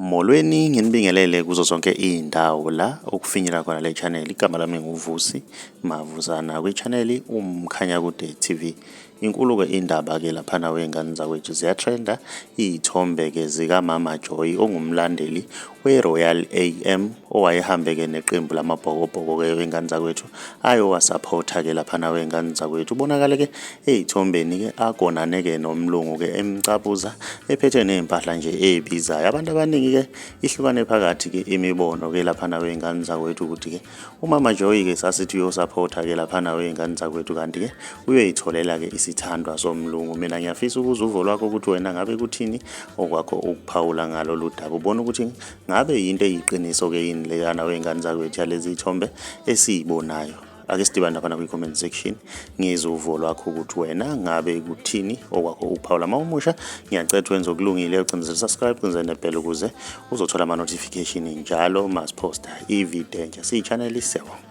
Molweni nginibingelele kuzo zonke izindawo la okufinyela khona le channel. Igama lami nguVusi Mavuzana kwi-channel umkhanya kude TV. Inkulu ke indaba ke lapha na wengane zakwethu ziyatrenda izithombe ke zika Mama Joy ongumlandeli weRoyal AM owayehambe ke neqembu lamabhokobhoko ke wengane zakwethu ayowasupporta ke lapha na wengane zakwethu. Ubonakala ke ezithombeni ke agonane ke nomlungu ke emcabuza ephethe nezimpahla nje ezibizayo. Abantu abaningi ke ihlukane phakathi ke imibono ke lapha na wengane zakwethu ukuthi ke uMama Joy ke sasithi uyosupporta ke lapha na wengane zakwethu kanti ke uyoyitholela ke isithandwa somlungu. Mina ngiyafisa ukuza uvo lwakho ukuthi wena ngabe kuthini okwakho ukuphawula ngalo ludaba, ubona ukuthi ngabe yinto eyiqiniso ke yini leyana wengane zakwethu yalezi ithombe esizibonayo. Ake sidibane lapha kwi-comment section ngizwe uvo lwakho ukuthi wena ngabe kuthini okwakho ukuphawula. Mawumusha ngiyacela wenze okulungile ucindezela subscribe ucindezela nebell ukuze uzothola ama notification njalo masiphosta ivideo entsha siyi-channel. Siyabonga.